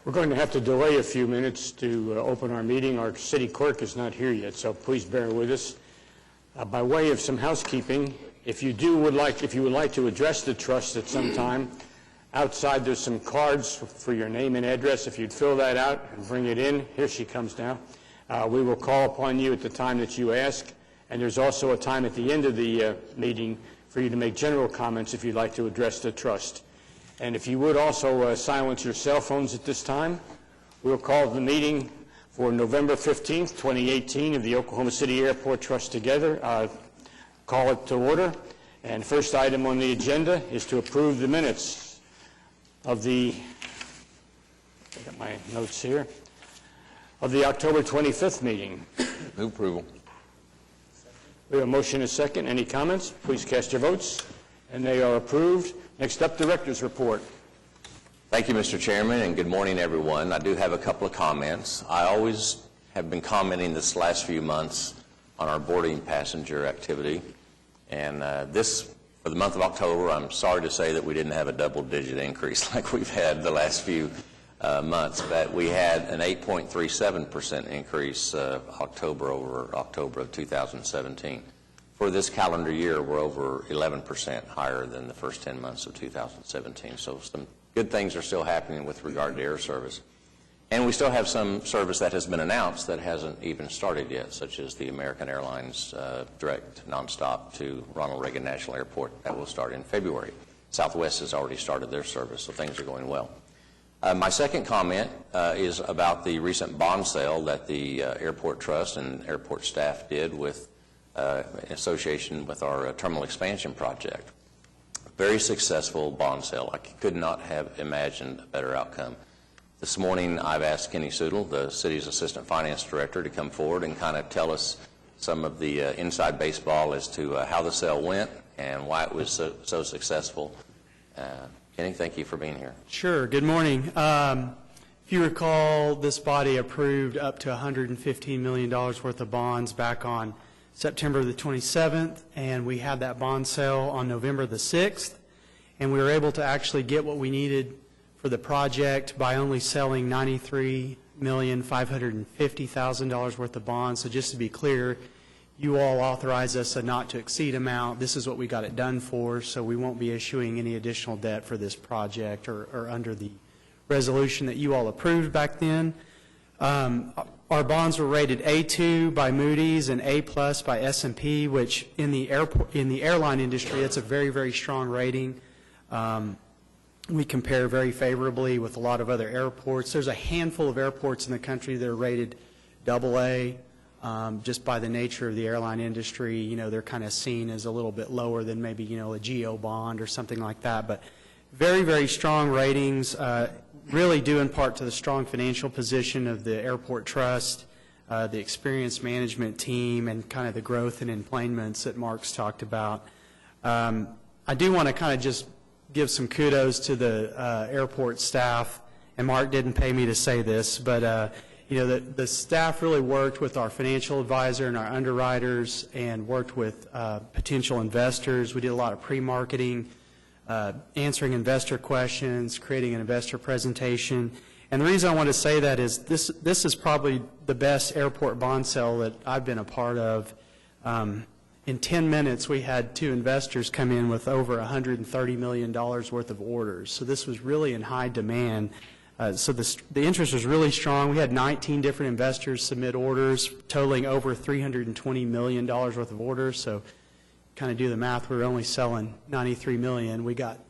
We're going to have to delay a few minutes to open our meeting. Our city clerk is not here yet, so please bear with us. By way of some housekeeping, if you would like to address the trust at some time, outside there's some cards for your name and address. If you'd fill that out and bring it in, here she comes now. We will call upon you at the time that you ask, and there's also a time at the end of the meeting for you to make general comments if you'd like to address the trust. And if you would also silence your cell phones at this time, we'll call the meeting for November 15th, 2018 of the Oklahoma City Airport Trust together. Call it to order. And first item on the agenda is to approve the minutes of the, I got my notes here, of the October 25th meeting. Move approval. We have a motion and a second. Any comments? Please cast your votes. And they are approved. Next up, Director's Report. Thank you, Mr. Chairman, and good morning, everyone. I do have a couple of comments. I always have been commenting this last few months on our boarding passenger activity. And for the month of October, I'm sorry to say that we didn't have a double-digit increase like we've had the last few months, but we had an 8.37% increase October over October of 2017. For this calendar year, we're over 11% higher than the first 10 months of 2017. So some good things are still happening with regard to air service. And we still have some service that has been announced that hasn't even started yet, such as the American Airlines direct nonstop to Ronald Reagan National Airport. That will start in February. Southwest has already started their service, so things are going well. My second comment is about the recent bond sale that the Airport Trust and airport staff did with in association with our terminal expansion project. Very successful bond sale. I could not have imagined a better outcome. This morning I've asked Kenny Soodle, the city's assistant finance director, to come forward and kind of tell us some of the inside baseball as to how the sale went and why it was so successful. Kenny, thank you for being here. Sure. Good morning. If you recall, this body approved up to $115 million worth of bonds back on September the 27th, and we had that bond sale on November the 6th, and we were able to actually get what we needed for the project by only selling $93,550,000 worth of bonds. So just to be clear, you all authorized us a not to exceed amount. This is what we got it done for, so we won't be issuing any additional debt for this project or under the resolution that you all approved back then. Our bonds were rated A2 by Moody's and A+ by S&P, which in the airline industry, it's a very, very strong rating. We compare very favorably with a lot of other airports. There's a handful of airports in the country that are rated AA. Just by the nature of the airline industry, you know, they're kind of seen as a little bit lower than maybe, you know, a GEO bond or something like that. But very, very strong ratings. Really due in part to the strong financial position of the Airport Trust, the experienced management team, and kind of the growth and enplanements that Mark's talked about. I do want to kind of just give some kudos to the airport staff, and Mark didn't pay me to say this, but you know, the staff really worked with our financial advisor and our underwriters and worked with potential investors. We did a lot of pre-marketing, answering investor questions, creating an investor presentation. And the reason I want to say that is this is probably the best airport bond sale that I've been a part of. In 10 minutes, we had 2 investors come in with over $130 million worth of orders. So this was really in high demand. So the interest was really strong. We had 19 different investors submit orders totaling over $320 million worth of orders. So kind of do the math, we were only selling $93 million. We got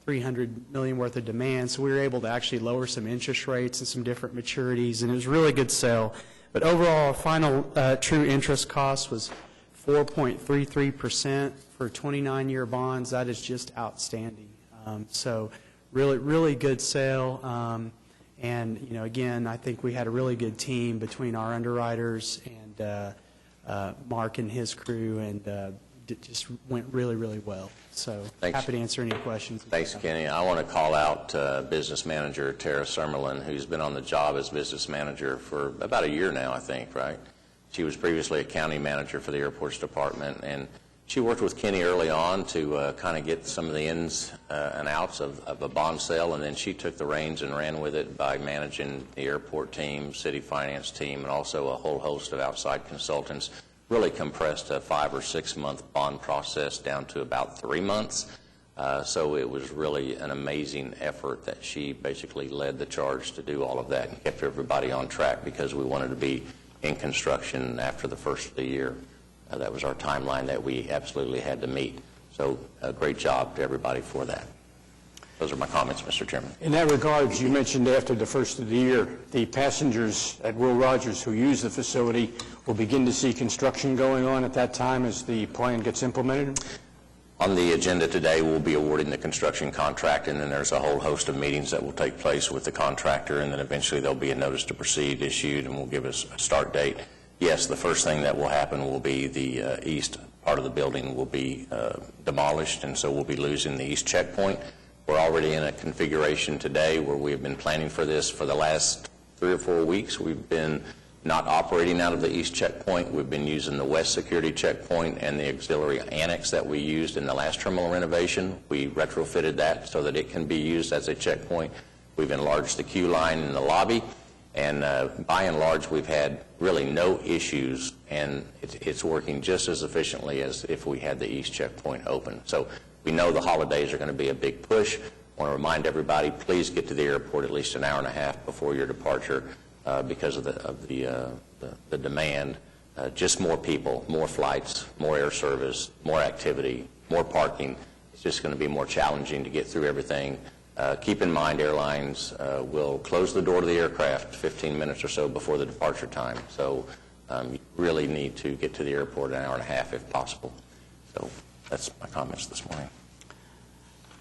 $300 million worth of demand, so we were able to actually lower some interest rates and some different maturities, and it was a really good sale. But overall, our final true interest cost was 4.33% for 29-year bonds. That is just outstanding. So really, really good sale. And, you know, again, I think we had a really good team between our underwriters and Mark and his crew, and it just went really, really well. So Thanks. Happy to answer any questions. Thanks, Kenny. I want to call out business manager Tara Summerlin, who's been on the job as business manager for about a year now, I think, right? She was previously a county manager for the airports department, and She worked with Kenny early on to kind of get some of the ins and outs of a bond sale, and then she took the reins and ran with it by managing the airport team, city finance team, and also a whole host of outside consultants. Really compressed a 5 or 6 month bond process down to about 3 months. So it was really an amazing effort that she basically led the charge to do all of that and kept everybody on track because we wanted to be in construction after the first of the year. That was our timeline that we absolutely had to meet. So a great job to everybody for that. Those are my comments, Mr. Chairman. In that regard, you mentioned after the first of the year, the passengers at Will Rogers who use the facility will begin to see construction going on at that time as the plan gets implemented? On the agenda today, we'll be awarding the construction contract, and then there's a whole host of meetings that will take place with the contractor, and then eventually there'll be a notice to proceed issued, and we'll give us a start date. Yes, the first thing that will happen will be the east part of the building will be demolished, and so we'll be losing the east checkpoint. We're already in a configuration today where we have been planning for this for the last 3 or 4 weeks. We've been not operating out of the east checkpoint. We've been using the west security checkpoint and the auxiliary annex that we used in the last terminal renovation. We retrofitted that so that it can be used as a checkpoint. We've enlarged the queue line in the lobby, and by and large we've had really no issues, and it's working just as efficiently as if we had the east checkpoint open. So we know the holidays are going to be a big push. I want to remind everybody, please get to the airport at least an hour and a half before your departure because of the demand. Just more people, more flights, more air service, more activity, more parking. It's just going to be more challenging to get through everything. Keep in mind, airlines will close the door to the aircraft 15 minutes or so before the departure time. So you really need to get to the airport an hour and a half if possible. So that's my comments this morning.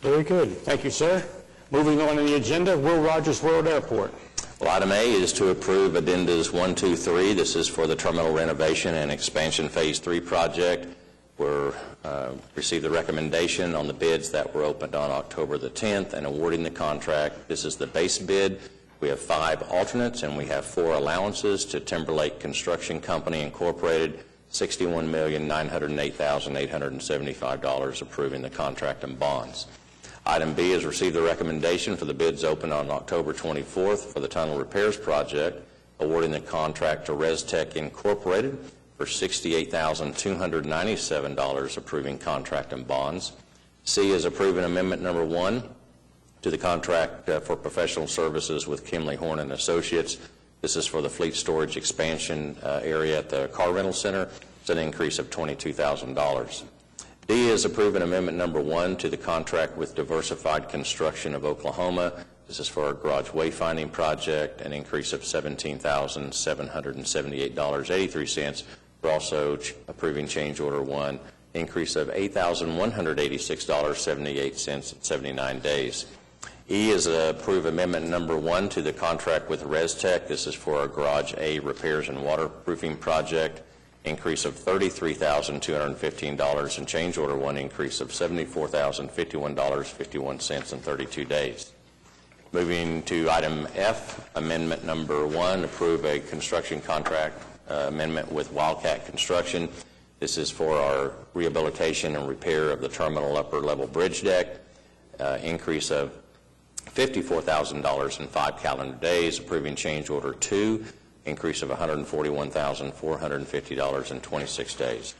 Very good. Thank you, sir. Moving on to the agenda, Will Rogers World Airport. Well, item A is to approve addendas 1, 2, 3. This is for the terminal renovation and expansion phase 3 project. We received the recommendation on the bids that were opened on October the 10th and awarding the contract. This is the base bid. We have 5 alternates and we have 4 allowances to Timberlake Construction Company Incorporated, $61,908,875, approving the contract and bonds. Item B has received the recommendation for the bids opened on October 24th for the tunnel repairs project, awarding the contract to ResTech Incorporated for $68,297, approving contract and bonds. C is approving amendment number 1 to the contract for professional services with Kimley Horn and Associates. This is for the fleet storage expansion area at the car rental center. It's an increase of $22,000. D is approving amendment number 1 to the contract with Diversified Construction of Oklahoma. This is for our garage wayfinding project, an increase of $17,778.83. We're also approving change order 1, increase of $8,186.78 at 79 days. E is approve amendment number 1 to the contract with ResTech. This is for our garage A repairs and waterproofing project, increase of $33,215, and change order 1, increase of $74,051.51 in 32 days. Moving to item F, amendment number 1, approve a construction contract amendment with Wildcat Construction. This is for our rehabilitation and repair of the terminal upper level bridge deck, increase of $54,000 in 5 calendar days, approving change order 2, increase of $141,450 in 26 days.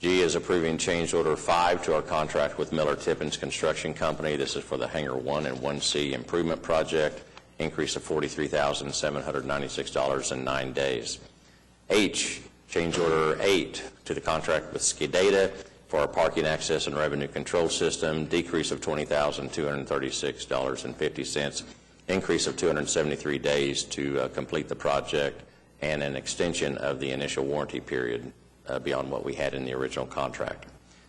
G is approving change order 5 to our contract with Miller Tippins Construction Company. This is for the Hangar 1 and 1C improvement project, increase of $43,796 in 9 days. H, change order 8 to the contract with Skidata for our parking access and revenue control system, decrease of $20,236.50, increase of 273 days to complete the project, and an extension of the initial warranty period beyond what we had in the original contract.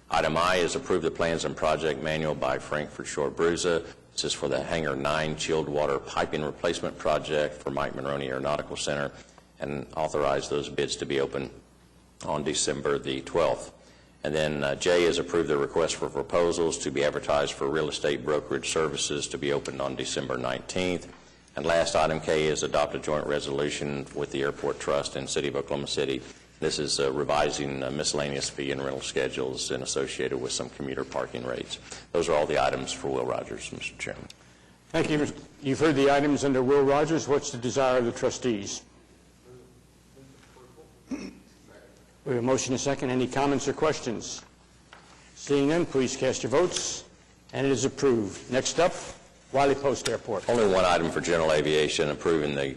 Item I is approve the plans and project manual by Frankfurt Short Bruza. This is for the Hangar 9 chilled water piping replacement project for Mike Monroney Aeronautical Center, and authorize those bids to be open on December the 12th. And then J is approve the request for proposals to be advertised for real estate brokerage services to be opened on December 19th. And last item K is adopt a joint resolution with the Airport Trust and City of Oklahoma City This is revising miscellaneous fee and rental schedules and associated with some commuter parking rates. Those are all the items for Will Rogers, Mr. Chairman. Thank you. You've heard the items under Will Rogers. What's the desire of the trustees? We have a motion and a second. Any comments or questions? Seeing none, please cast your votes. And it is approved. Next up, Wiley Post Airport. Only one item for general aviation, approving the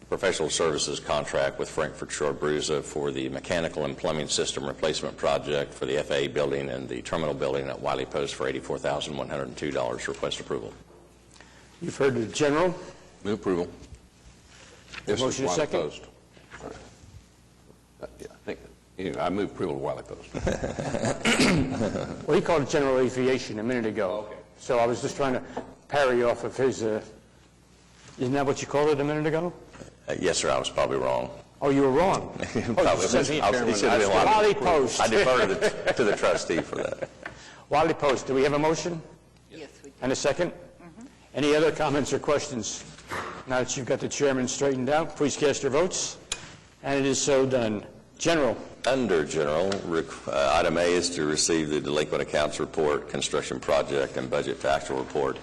professional services contract with Frankfurt Shore Bruza for the mechanical and plumbing system replacement project for the FAA building and the terminal building at Wiley Post for $84,102. Request approval. You've heard the general. Move approval. Motion and second. Post. I move approval of Wiley Post. Well, he called it general aviation a minute ago. Okay. So I was just trying to parry off of his, isn't that what you called it a minute ago? Yes, sir, I was probably wrong. Oh, you were wrong. Probably. Wiley Post. I defer to the trustee for that. Wiley Post, do we have a motion? Yes, we do. And a second? Any other comments or questions? Now that you've got the chairman straightened out, please cast your votes. And it is so done. General. Under general, item A is to receive the delinquent accounts report, construction project, and budget to actual report.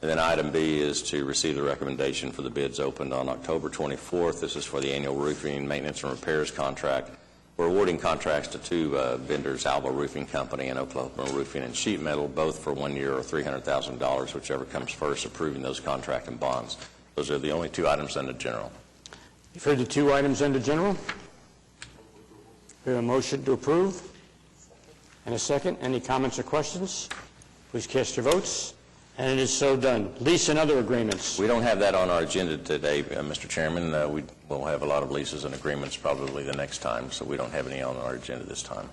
And then item B is to receive the recommendation for the bids opened on October 24th. This is for the annual roofing maintenance and repairs contract. We're awarding contracts to two vendors, Alba Roofing Company and Oklahoma Roofing and Sheet Metal, both for 1 year or $300,000, whichever comes first, approving those contract and bonds. Those are the only two items under general. You've heard the two items under general. We have a motion to approve. And a second. Any comments or questions? Please cast your votes. And it is so done. Lease and other agreements. We don't have that on our agenda today, Mr. Chairman. We will have a lot of leases and agreements probably the next time, so we don't have any on our agenda this time.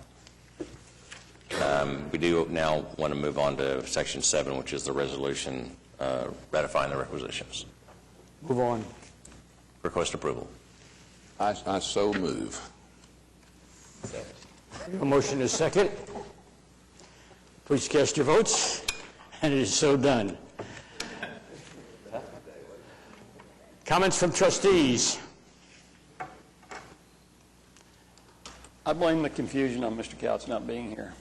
We do now want to move on to Section 7, which is the resolution ratifying the requisitions. Move on. Request approval. I so move. We have a motion is second. Please cast your votes. And it is so done. Comments from trustees. I blame the confusion on Mr. Couch not being here.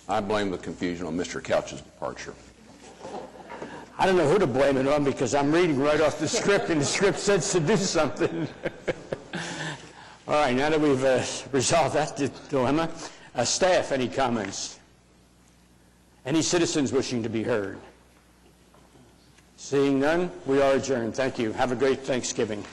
I blame the confusion on Mr. Couch's departure. I don't know who to blame it on because I'm reading right off the script and the script says to do something. All right, now that we've resolved that dilemma, staff, any comments? Any citizens wishing to be heard? Seeing none, we are adjourned. Thank you. Have a great Thanksgiving.